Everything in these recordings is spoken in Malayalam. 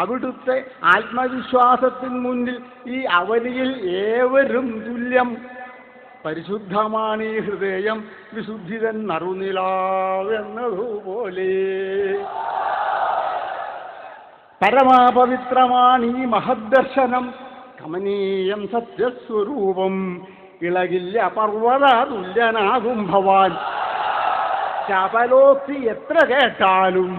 അവിടുത്തെ ആത്മവിശ്വാസത്തിന് മുന്നിൽ ഈ അവനിയിൽ ഏവരും തുല്യം. പരിശുദ്ധമാണീ ഹൃദയം വിശുദ്ധിതൻ നറുനിലാവെന്നതുപോലെ. പരമാപവിത്രമാണീ മഹദ്ദർശനം, കമനീയം സത്യസ്വരൂപം. ഇളകില്ല പർവ്വത തുല്യനാകും ഭവാൻ, ശബലോക്തി എത്ര കേട്ടാലും.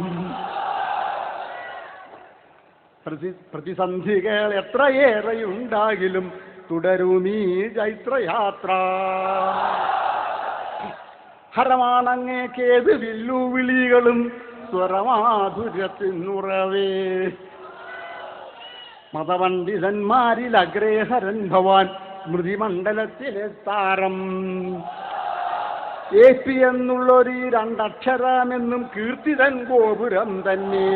പ്രതിസന്ധികൾ എത്രയേറെയുണ്ടാകിലും തുടരുമീ ചൈത്രയാത്ര. ഹരമാണങ്ങേക്കേത് വില്ലുവിളികളും സ്വരമാധുര്യത്തിനുറവേ. മതപണ്ഡിതന്മാരിൽ അഗ്രേസരൻ ഭവാൻ, സ്മൃതിമണ്ഡലത്തിലെ താരം. AP എന്നുള്ളൊരു രണ്ടക്ഷരമെന്നും കീർത്തിതൻ ഗോപുരം തന്നെ.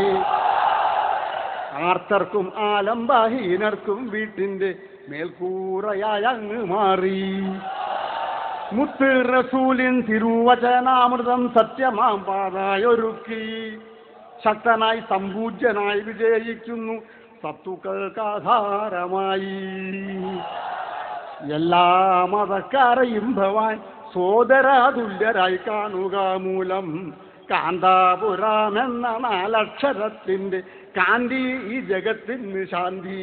ആർത്തർക്കും ആലംബഹീനർക്കും വീട്ടിൻ്റെ മേൽക്കൂറയായി അങ്ങ് മാറി. മുത്ത് റസൂലിൻ തിരുവചനാമൃതം സത്യമാം പാതായൊരുക്കി. ശക്തനായി സമ്പൂജ്യനായി വിജയിക്കുന്നു സത്തുക്കൾക്കാധാരമായി. എല്ലാ മതക്കാരെയും ഭവാൻ സോദരതുല്യരായി കാണുക മൂലം കാന്താപുരമെന്ന 4 അക്ഷരത്തിൻ്റെ കാന്തി ഈ ജഗത്തിന് ശാന്തി.